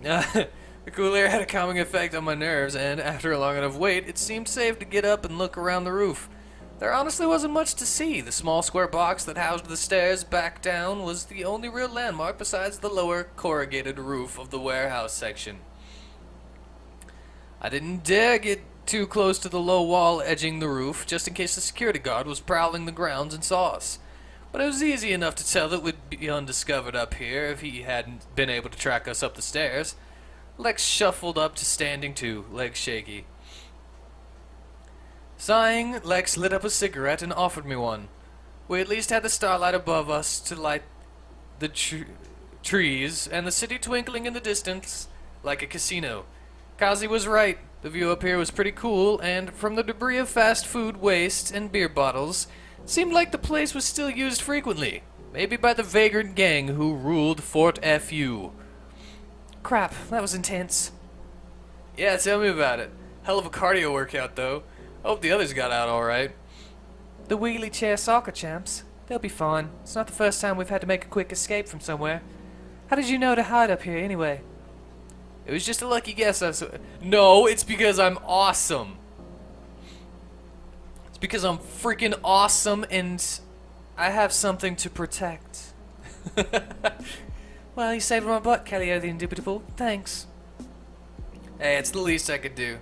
The cool air had a calming effect on my nerves, and after a long enough wait, it seemed safe to get up and look around the roof. There honestly wasn't much to see. The small square box that housed the stairs back down was the only real landmark besides the lower corrugated roof of the warehouse section. I didn't dare get too close to the low wall edging the roof, just in case the security guard was prowling the grounds and saw us. But it was easy enough to tell that we'd be undiscovered up here if he hadn't been able to track us up the stairs. Lex shuffled up to standing too, legs shaky. Sighing, Lex lit up a cigarette and offered me one. We at least had the starlight above us to light the trees, and the city twinkling in the distance like a casino. Kazi was right. The view up here was pretty cool, and from the debris of fast food waste and beer bottles, it seemed like the place was still used frequently. Maybe by the vagrant gang who ruled Fort FU. Crap, that was intense. Yeah, tell me about it. Hell of a cardio workout, though. I hope the others got out alright. The wheelie chair soccer champs. They'll be fine. It's not the first time we've had to make a quick escape from somewhere. How did you know to hide up here, anyway? It was just a lucky guess. No, it's because I'm awesome. It's because I'm freaking awesome and I have something to protect. Well, you saved my butt, Kellyo the Indubitable. Thanks. Hey, it's the least I could do.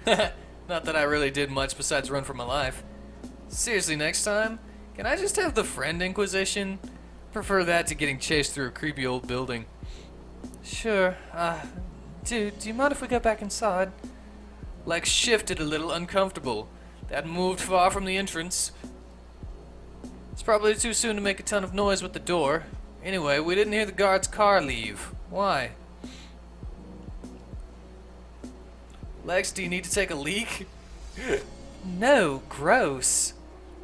Not that I really did much besides run for my life. Seriously, next time, can I just have the friend inquisition? Prefer that to getting chased through a creepy old building. Sure. Dude, do you mind if we go back inside? Lex shifted a little, uncomfortable. They hadn't moved far from the entrance. It's probably too soon to make a ton of noise with the door. Anyway, we didn't hear the guard's car leave. Why? Lex, do you need to take a leak? No, gross.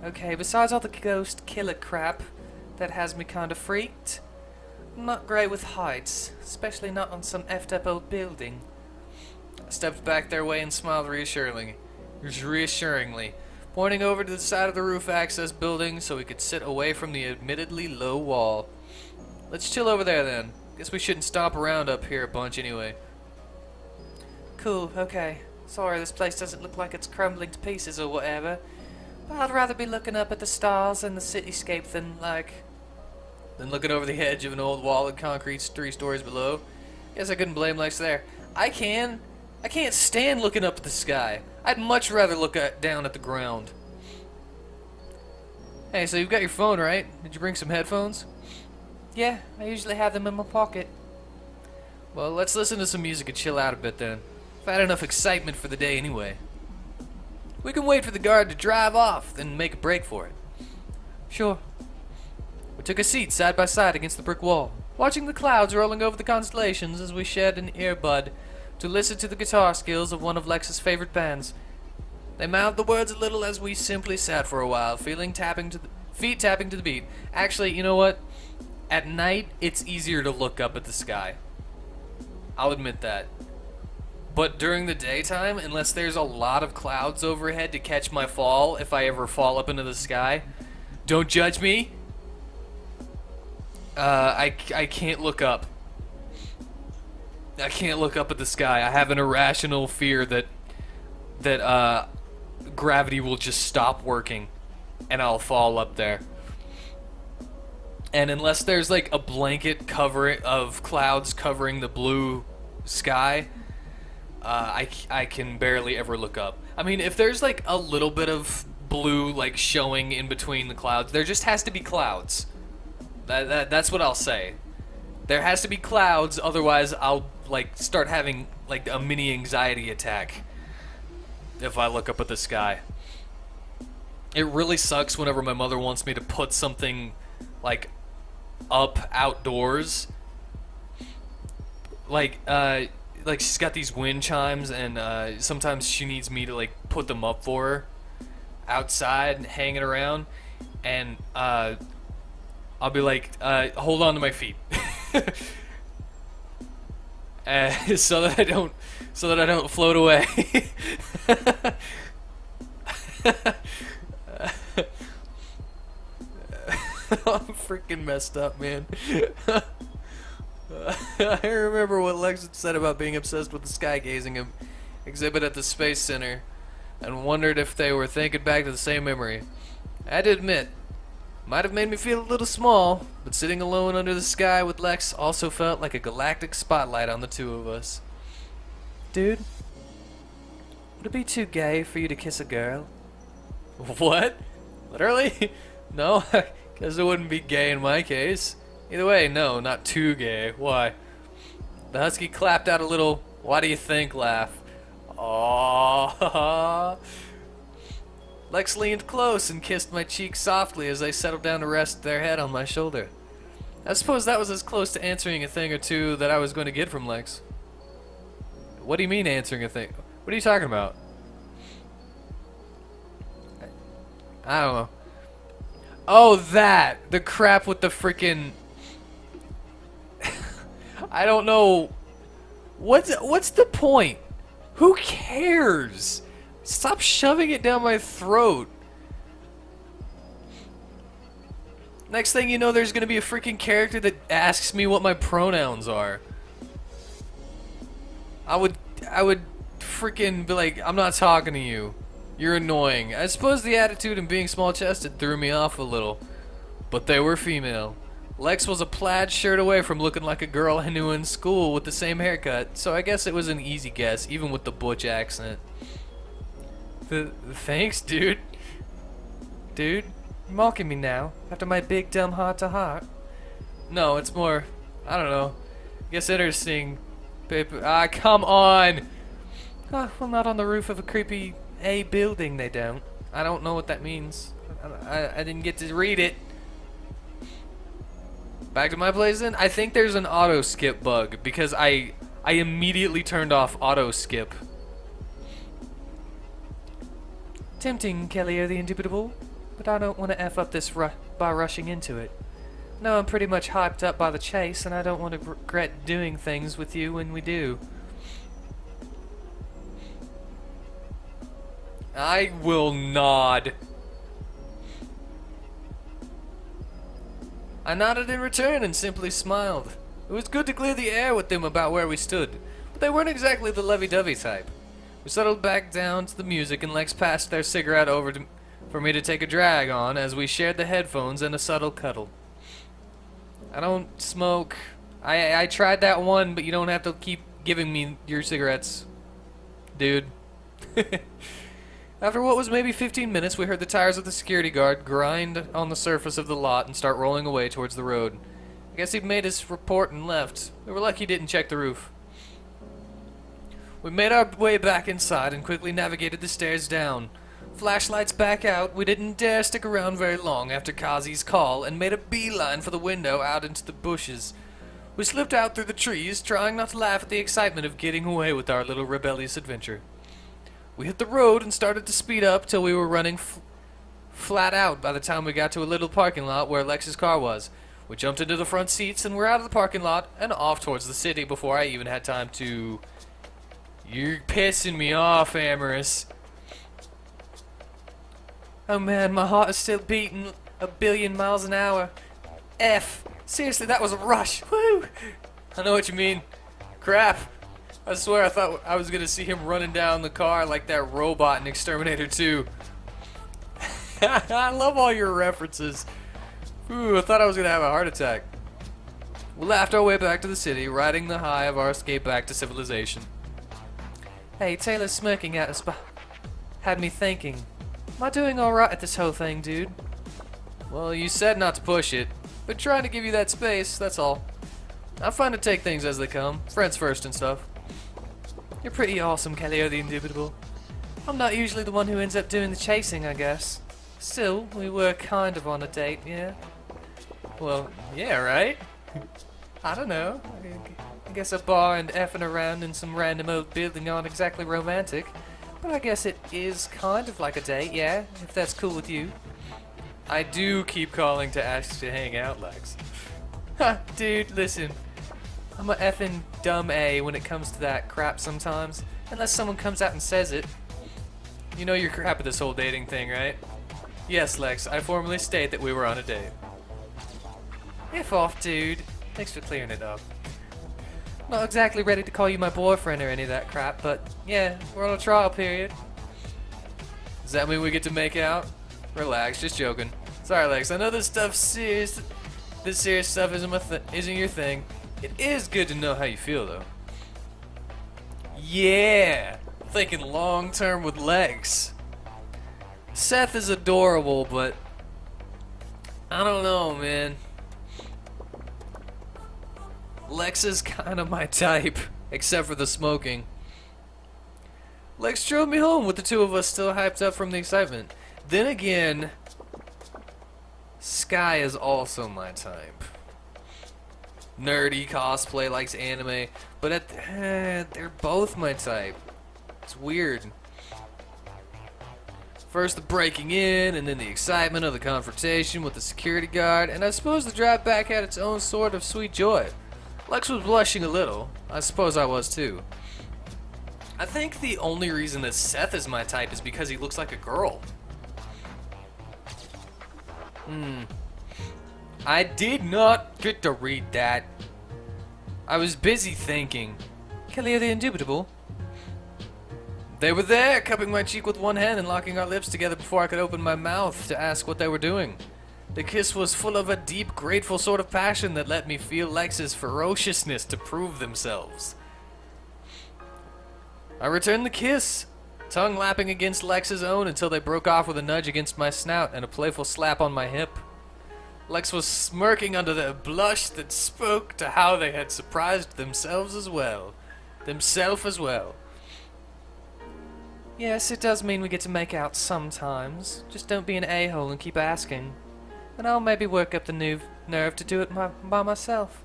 Okay, besides all the ghost killer crap that has me kinda freaked, I'm not great with heights, especially not on some effed up old building. I stepped back their way and smiled reassuringly, pointing over to the side of the roof access building so we could sit away from the admittedly low wall. Let's chill over there then. Guess we shouldn't stomp around up here a bunch anyway. Cool, okay. Sorry this place doesn't look like it's crumbling to pieces or whatever, but I'd rather be looking up at the stars and the cityscape than looking over the edge of an old wall of concrete 3 stories below. Guess I couldn't blame Lex there. I can't stand looking up at the sky. I'd much rather look down at the ground. Hey, so you've got your phone, right? Did you bring some headphones? Yeah, I usually have them in my pocket. Well, let's listen to some music and chill out a bit then. I've had enough excitement for the day anyway. We can wait for the guard to drive off, then make a break for it. Sure. We took a seat side by side against the brick wall, watching the clouds rolling over the constellations as we shared an earbud to listen to the guitar skills of one of Lex's favorite bands. They mouthed the words a little as we simply sat for a while, feet tapping to the beat. Actually, you know what? At night, it's easier to look up at the sky. I'll admit that. But during the daytime, unless there's a lot of clouds overhead to catch my fall, if I ever fall up into the sky, don't judge me. I can't look up. I can't look up at the sky. I have an irrational fear that gravity will just stop working and I'll fall up there. And unless there's like a blanket cover of clouds covering the blue sky, I can barely ever look up. I mean, if there's like a little bit of blue like showing in between the clouds, there just has to be clouds. That's what I'll say. There has to be clouds, otherwise I'll like start having like a mini anxiety attack if I look up at the sky. It really sucks whenever my mother wants me to put something like up outdoors. Like she's got these wind chimes, and sometimes she needs me to like put them up for her outside and hanging around, and I'll be like, hold on to my feet, so that I don't float away. I'm freaking messed up, man. I remember what Lex had said about being obsessed with the sky gazing exhibit at the Space Center, and wondered if they were thinking back to the same memory. I had to admit, might have made me feel a little small, but sitting alone under the sky with Lex also felt like a galactic spotlight on the two of us. Dude, would it be too gay for you to kiss a girl? What? Literally? No, I guess it wouldn't be gay in my case. Either way, no, not too gay. Why? The husky clapped out a little, "Why do you think?" laugh. Aww. Lex leaned close and kissed my cheek softly as I settled down to rest their head on my shoulder. I suppose that was as close to answering a thing or two that I was going to get from Lex. What do you mean answering a thing? What are you talking about? I don't know. Oh, that! The crap with the freaking... I don't know. What's the point? Who cares? Stop shoving it down my throat. Next thing you know, there's gonna be a freaking character that asks me what my pronouns are. I would freaking be like, I'm not talking to you. You're annoying. I suppose the attitude and being small-chested threw me off a little. But they were female. Lex was a plaid shirt away from looking like a girl I knew in school with the same haircut, so I guess it was an easy guess, even with the butch accent. Thanks, dude. Dude, you're mocking me now, after my big dumb heart-to-heart. No, it's more, I don't know, I guess interesting. Paper. Ah, come on! Oh, well, not on the roof of a creepy A building, they don't. I don't know what that means. I didn't get to read it. Back to my place then? I think there's an auto skip bug because I immediately turned off auto skip. Tempting, Kelly the Indubitable, but I don't want to F up this by rushing into it. No, I'm pretty much hyped up by the chase, and I don't want to regret doing things with you when we do. I will nod. I nodded in return and simply smiled. It was good to clear the air with them about where we stood, but they weren't exactly the lovey-dovey type. We settled back down to the music and Lex passed their cigarette over for me to take a drag on as we shared the headphones and a subtle cuddle. I don't smoke. I tried that one, but you don't have to keep giving me your cigarettes, dude. After what was maybe 15 minutes, we heard the tires of the security guard grind on the surface of the lot and start rolling away towards the road. I guess he'd made his report and left. We were lucky he didn't check the roof. We made our way back inside and quickly navigated the stairs down. Flashlights back out, we didn't dare stick around very long after Kazi's call and made a beeline for the window out into the bushes. We slipped out through the trees, trying not to laugh at the excitement of getting away with our little rebellious adventure. We hit the road and started to speed up till we were running flat out by the time we got to a little parking lot where Lex's car was. We jumped into the front seats and were out of the parking lot and off towards the city before I even had time to... You're pissing me off, Amorous. Oh man, my heart is still beating a billion miles an hour. F. Seriously, that was a rush. Woo! I know what you mean. Crap. I swear I thought I was gonna see him running down the car like that robot in Exterminator 2. I love all your references. Ooh, I thought I was gonna have a heart attack. We laughed our way back to the city, riding the high of our escape back to civilization. Hey, Taylor's smirking at us, but had me thinking. Am I doing alright at this whole thing, dude? Well, you said not to push it, but trying to give you that space, that's all. I'm fine to take things as they come, friends first and stuff. You're pretty awesome, Kelly the Indubitable. I'm not usually the one who ends up doing the chasing, I guess. Still, we were kind of on a date, yeah? Well, yeah, right? I don't know. I guess a bar and effing around in some random old building aren't exactly romantic. But I guess it is kind of like a date, yeah? If that's cool with you. I do keep calling to ask to hang out, Lex. Ha, dude, listen. I'm a effing dumb A when it comes to that crap sometimes. Unless someone comes out and says it. You know you're crap at this whole dating thing, right? Yes, Lex, I formally state that we were on a date. F off, dude. Thanks for clearing it up. Not exactly ready to call you my boyfriend or any of that crap, but yeah, we're on a trial period. Does that mean we get to make out? Relax, just joking. Sorry, Lex. I know this stuff's serious. This serious stuff isn't your thing. It is good to know how you feel, though. Yeah, thinking long term with Lex. Seth is adorable, but I don't know, man. Lex is kind of my type, except for the smoking. Lex drove me home with the two of us still hyped up from the excitement. Then again, Sky is also my type. Nerdy, cosplay, likes anime, but they're both my type. It's weird. First the breaking in, and then the excitement of the confrontation with the security guard, and I suppose the drive back had its own sort of sweet joy. Lex was blushing a little. I suppose I was too. I think the only reason that Seth is my type is because he looks like a girl. I did not get to read that. I was busy thinking. Kelly the Indubitable. They were there, cupping my cheek with one hand and locking our lips together before I could open my mouth to ask what they were doing. The kiss was full of a deep, grateful sort of passion that let me feel Lex's ferociousness to prove themselves. I returned the kiss, tongue lapping against Lex's own until they broke off with a nudge against my snout and a playful slap on my hip. Lex was smirking under the blush that spoke to how they had surprised themselves as well. Yes, it does mean we get to make out sometimes. Just don't be an a-hole and keep asking. And I'll maybe work up the nerve to do it by myself.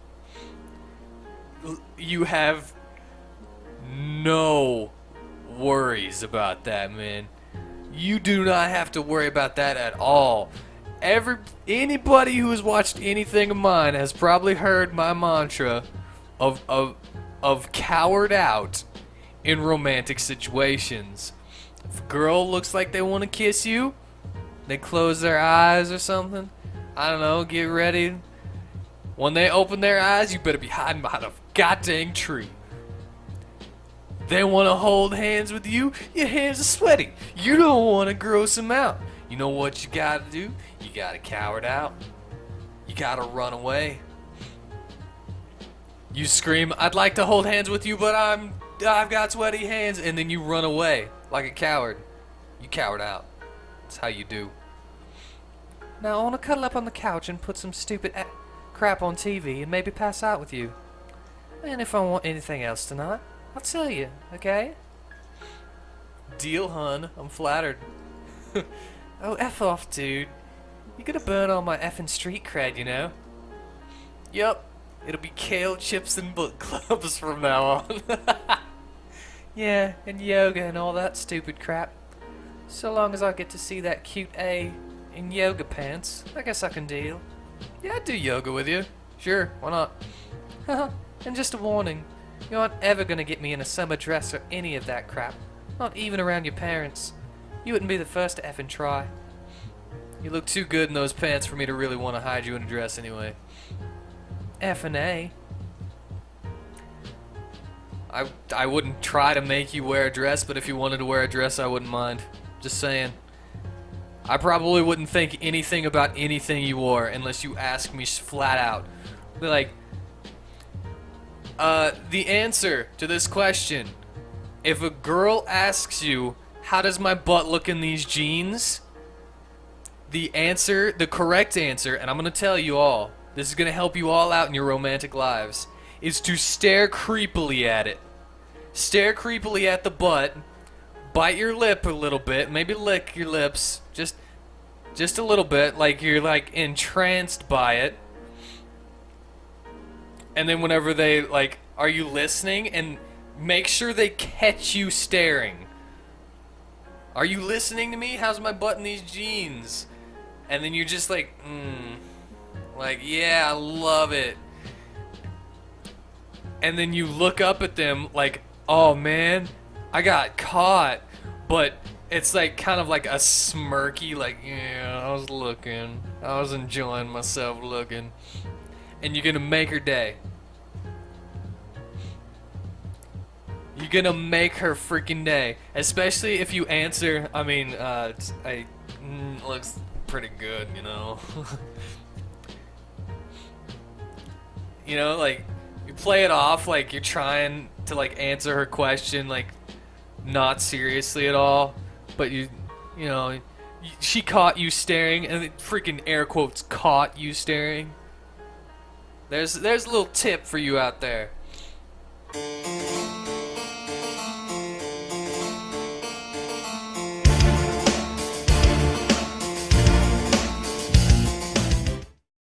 You have no worries about that, man. You do not have to worry about that at all. Anybody who has watched anything of mine has probably heard my mantra of coward out in romantic situations. If a girl looks like they want to kiss you, they close their eyes or something. I don't know, get ready. When they open their eyes, you better be hiding behind a goddamn tree. They want to hold hands with you, your hands are sweaty. You don't want to gross them out. You know what you gotta do? You gotta coward out. You gotta run away. You scream, I'd like to hold hands with you, but I've got sweaty hands, and then you run away like a coward. You coward out. That's how you do. Now I want to cuddle up on the couch and put some stupid crap on TV and maybe pass out with you. And if I want anything else tonight, I'll tell you, okay? Deal, hun. I'm flattered. Oh, F off, dude. You're gonna burn all my effing street cred, you know? Yup. It'll be kale chips and book clubs from now on. Yeah, and yoga and all that stupid crap. So long as I get to see that cute A in yoga pants, I guess I can deal. Yeah, I'd do yoga with you. Sure, why not? And just a warning, you aren't ever gonna get me in a summer dress or any of that crap. Not even around your parents. You wouldn't be the first to effing try. You look too good in those pants for me to really want to hide you in a dress anyway. F and A. I wouldn't try to make you wear a dress, but if you wanted to wear a dress, I wouldn't mind. Just saying. I probably wouldn't think anything about anything you wore unless you asked me flat out. Be like, the answer to this question. If a girl asks you, how does my butt look in these jeans? The correct answer, and I'm going to tell you all, this is going to help you all out in your romantic lives, is to stare creepily at it. Stare creepily at the butt, bite your lip a little bit, maybe lick your lips, just a little bit, like you're like entranced by it. And then whenever they like, are you listening? And make sure they catch you staring. Are you listening to me? How's my butt in these jeans? And then you're just like, like, yeah, I love it. And then you look up at them like, oh man, I got caught. But it's like kind of like a smirky, like, yeah, I was looking. I was enjoying myself looking. And you're gonna make her day. You're gonna make her freaking day, especially if you answer. I mean, looks pretty good, you know. You know, like you play it off like you're trying to like answer her question like not seriously at all, but you know, she caught you staring, and it freaking air quotes caught you staring. There's a little tip for you out there.